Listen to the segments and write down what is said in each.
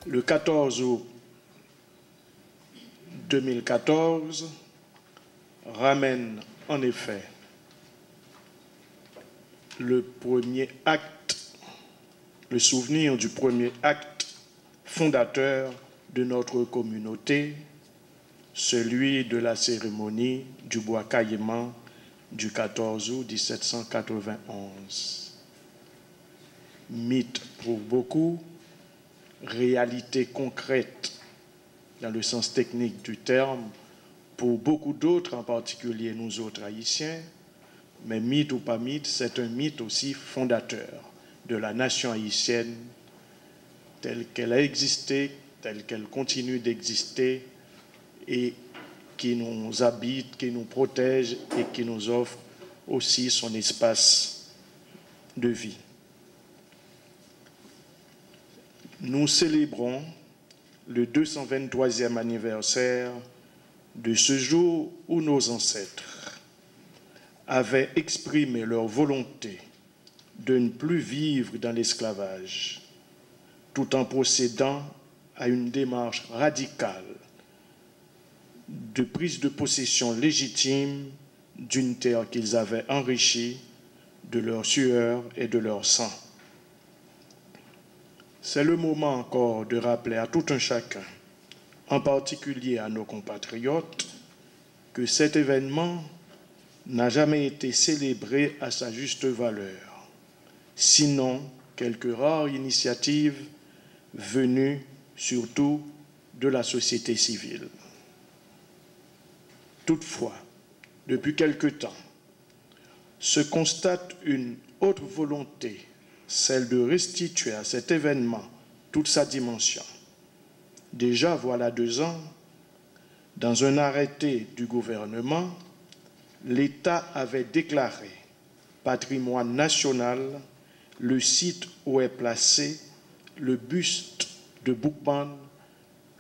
Le 14 août 2014 ramène en effet le premier acte, le souvenir du premier acte fondateur de notre communauté, celui de la cérémonie du bois caïman du 14 août 1791. Mythe pour beaucoup, réalité concrète dans le sens technique du terme pour beaucoup d'autres, en particulier nous autres haïtiens, mais mythe ou pas mythe, c'est un mythe aussi fondateur de la nation haïtienne telle qu'elle a existé, telle qu'elle continue d'exister et qui nous habite, qui nous protège et qui nous offre aussi son espace de vie. Nous célébrons le 223e anniversaire de ce jour où nos ancêtres avaient exprimé leur volonté de ne plus vivre dans l'esclavage, tout en procédant à une démarche radicale de prise de possession légitime d'une terre qu'ils avaient enrichie de leur sueur et de leur sang. C'est le moment encore de rappeler à tout un chacun, en particulier à nos compatriotes, que cet événement n'a jamais été célébré à sa juste valeur, sinon quelques rares initiatives venues surtout de la société civile. Toutefois, depuis quelque temps, se constate une autre volonté, celle de restituer à cet événement toute sa dimension. Déjà, voilà 2 ans, dans un arrêté du gouvernement, l'État avait déclaré patrimoine national le site où est placé le buste de Boukman,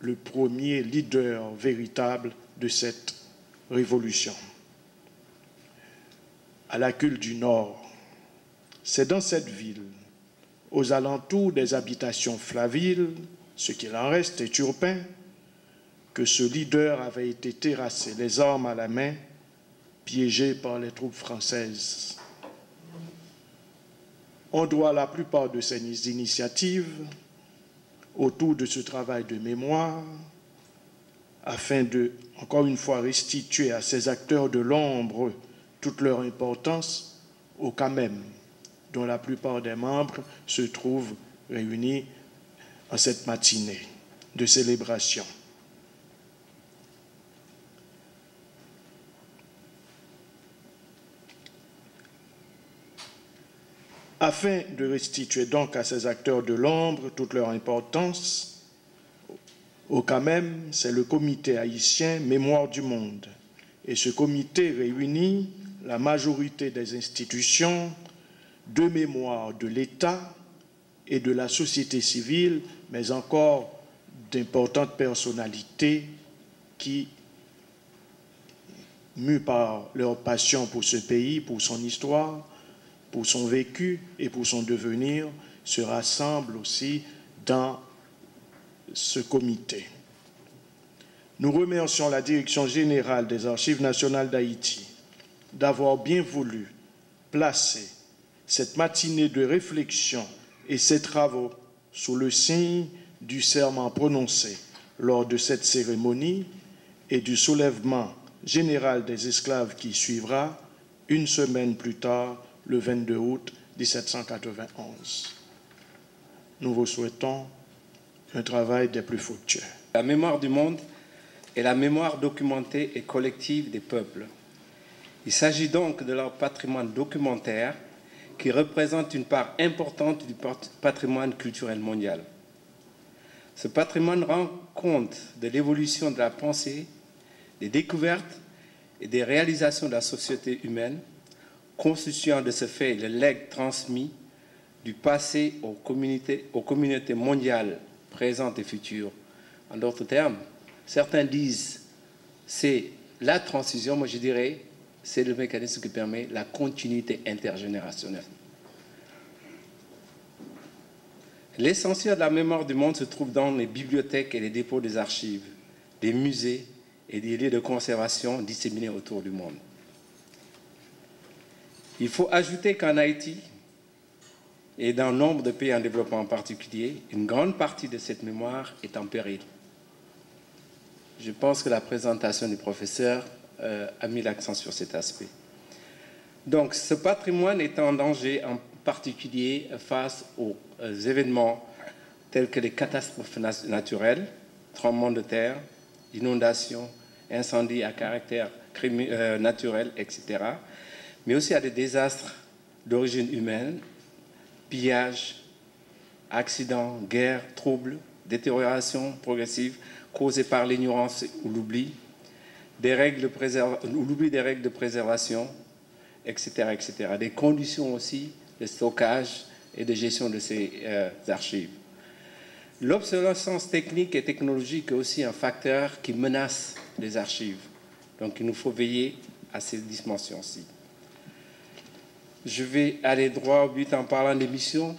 le premier leader véritable de cette révolution. À la Cule du Nord, c'est dans cette ville, aux alentours des habitations flaviles, ce qu'il en reste est Turpin, que ce leader avait été terrassé, les armes à la main, piégé par les troupes françaises. On doit la plupart de ces initiatives autour de ce travail de mémoire afin de, encore une fois, restituer à ces acteurs de l'ombre toute leur importance au cas même dont la plupart des membres se trouvent réunis en cette matinée de célébration. Afin de restituer donc à ces acteurs de l'ombre toute leur importance, au cas même, c'est le comité haïtien Mémoire du Monde. Et ce comité réunit la majorité des institutions de mémoire de l'État et de la société civile, mais encore d'importantes personnalités qui, mues par leur passion pour ce pays, pour son histoire, pour son vécu et pour son devenir, se rassemblent aussi dans ce comité. Nous remercions la Direction générale des Archives nationales d'Haïti d'avoir bien voulu placer cette matinée de réflexion et ces travaux sous le signe du serment prononcé lors de cette cérémonie et du soulèvement général des esclaves qui suivra 1 semaine plus tard, le 22 août 1791. Nous vous souhaitons un travail des plus fructueux. La mémoire du monde est la mémoire documentée et collective des peuples. Il s'agit donc de leur patrimoine documentaire qui représente une part importante du patrimoine culturel mondial. Ce patrimoine rend compte de l'évolution de la pensée, des découvertes et des réalisations de la société humaine, constituant de ce fait le legs transmis du passé aux communautés mondiales présentes et futures. En d'autres termes, certains disent c'est la transition, moi je dirais c'est le mécanisme qui permet la continuité intergénérationnelle. L'essentiel de la mémoire du monde se trouve dans les bibliothèques et les dépôts des archives, des musées et des lieux de conservation disséminés autour du monde. Il faut ajouter qu'en Haïti, et dans nombre de pays en développement en particulier, une grande partie de cette mémoire est en péril. Je pense que la présentation du professeur a mis l'accent sur cet aspect. Donc, ce patrimoine est en danger, en particulier face aux événements tels que les catastrophes naturelles, tremblements de terre, inondations, incendies à caractère naturel, etc., mais aussi à des désastres d'origine humaine, pillages, accidents, guerres, troubles, détérioration progressive causée par l'ignorance ou l'oubli, l'oubli des règles de préservation, etc., etc. Des conditions aussi de stockage et de gestion de ces archives. L'obsolescence technique et technologique est aussi un facteur qui menace les archives. Donc il nous faut veiller à ces dimensions-ci. Je vais aller droit au but en parlant des missions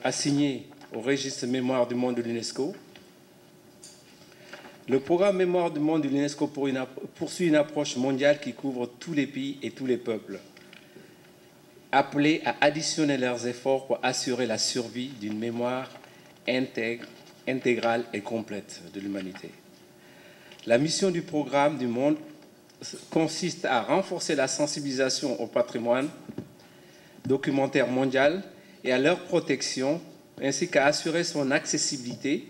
assignées au registre Mémoire du monde de l'UNESCO. Le programme Mémoire du monde de l'UNESCO poursuit une approche mondiale qui couvre tous les pays et tous les peuples, appelés à additionner leurs efforts pour assurer la survie d'une mémoire intégrale et complète de l'humanité. La mission du programme du monde consiste à renforcer la sensibilisation au patrimoine documentaire mondial et à leur protection, ainsi qu'à assurer son accessibilité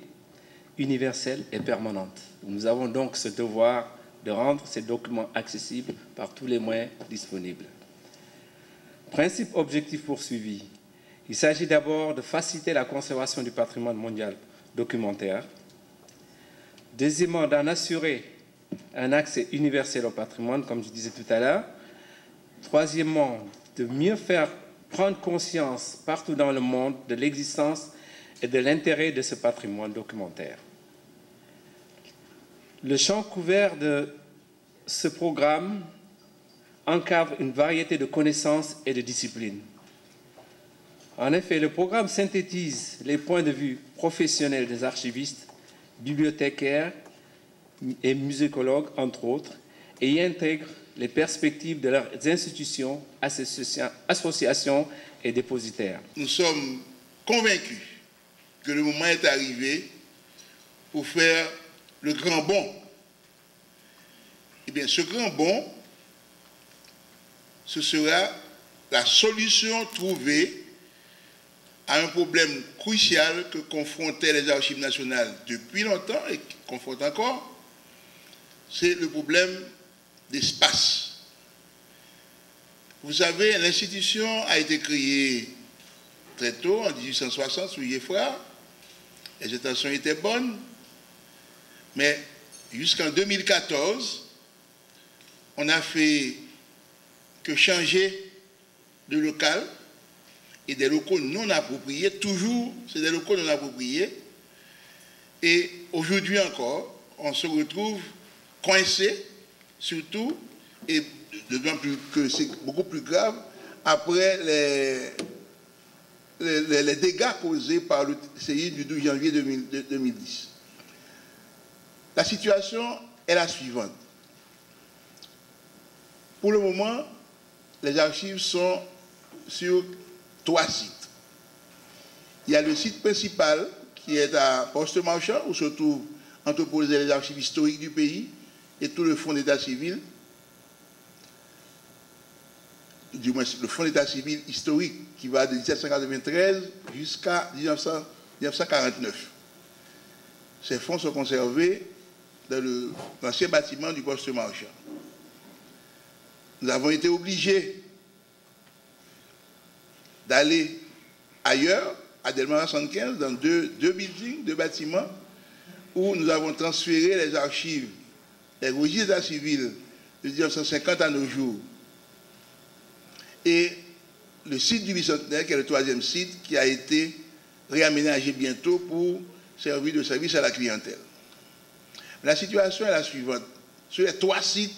universelle et permanente. Nous avons donc ce devoir de rendre ces documents accessibles par tous les moyens disponibles. Principe objectif poursuivi. Il s'agit d'abord de faciliter la conservation du patrimoine mondial documentaire. Deuxièmement, d'en assurer un accès universel au patrimoine, comme je disais tout à l'heure. Troisièmement, de mieux faire prendre conscience partout dans le monde de l'existence et de l'intérêt de ce patrimoine documentaire. Le champ couvert de ce programme encadre une variété de connaissances et de disciplines. En effet, le programme synthétise les points de vue professionnels des archivistes, bibliothécaires et musicologues, entre autres, et y intègre les perspectives de leurs institutions, associations et dépositaires. Nous sommes convaincus que le moment est arrivé pour faire le grand bond. Eh bien, ce grand bond, ce sera la solution trouvée à un problème crucial que confrontaient les archives nationales depuis longtemps et qui confrontent encore, c'est le problème d'espace. Vous savez, l'institution a été créée très tôt, en 1860, sous Yéfra. Les intentions étaient bonnes, mais jusqu'en 2014, on n'a fait que changer de local et des locaux non appropriés. Toujours, c'est des locaux non appropriés. Et aujourd'hui encore, on se retrouve coincé, surtout, et d'autant plus que c'est beaucoup plus grave, après les dégâts causés par le séisme du 12 janvier 2010. La situation est la suivante. Pour le moment, les archives sont sur 3 sites. Il y a le site principal qui est à Poste-Marchand, où se trouvent entreposées les archives historiques du pays et tout le fonds d'état civil, du moins le fonds d'état civil historique qui va de 1793 jusqu'à 1949. Ces fonds sont conservés dans l'ancien bâtiment du Poste-Marchand. Nous avons été obligés d'aller ailleurs, à Delmar 75, dans deux buildings, 2 bâtiments, où nous avons transféré les archives, les registres d'état civil de 1950 à nos jours. Et le site du bicentenaire, qui est le 3e site, qui a été réaménagé bientôt pour servir de service à la clientèle. La situation est la suivante. Sur les 3 sites,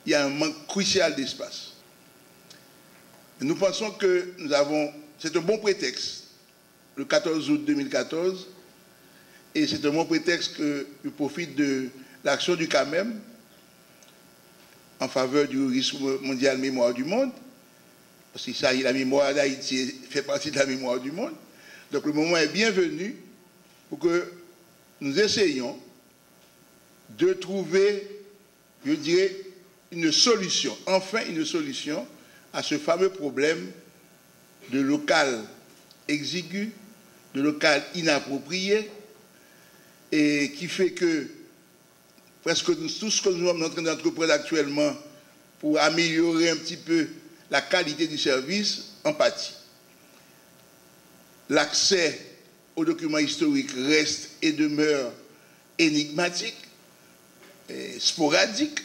il y a un manque crucial d'espace. Nous pensons que nous avons c'est un bon prétexte, le 14 août 2014, et c'est un bon prétexte que je profite de l'action du CAMEM en faveur du risque mondial mémoire du monde, parce qu'il s'agit de la mémoire d'Haïti, fait partie de la mémoire du monde. Donc le moment est bienvenu pour que nous essayions de trouver, je dirais, une solution, enfin une solution à ce fameux problème de local exigu, de local inapproprié, et qui fait que presque tout ce que nous sommes en train d'entreprendre actuellement pour améliorer un petit peu la qualité du service en pâtit. L'accès aux documents historiques reste et demeure énigmatique, et sporadique.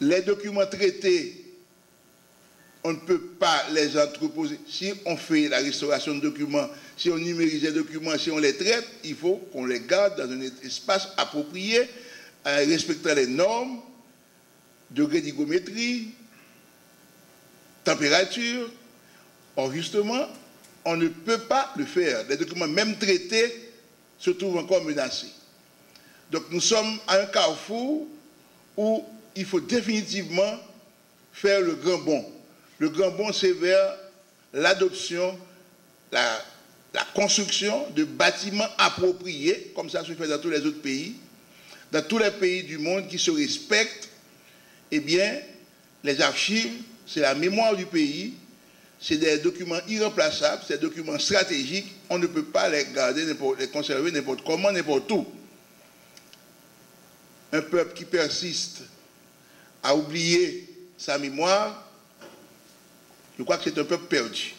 Les documents traités, on ne peut pas les entreposer. Si on fait la restauration de documents, si on numérise les documents, si on les traite, il faut qu'on les garde dans un espace approprié, respectant les normes, degré d'hygrométrie, température. Or, justement, on ne peut pas le faire. Les documents, même traités, se trouvent encore menacés. Donc, nous sommes à un carrefour où il faut définitivement faire le grand bond. Le grand bond, c'est vers l'adoption, la construction de bâtiments appropriés, comme ça se fait dans tous les autres pays. Dans tous les pays du monde qui se respectent, eh bien, les archives, c'est la mémoire du pays, c'est des documents irremplaçables, c'est des documents stratégiques, on ne peut pas les garder, les conserver n'importe comment, n'importe où. Un peuple qui persiste à oublier sa mémoire, je crois que c'est un peuple perdu.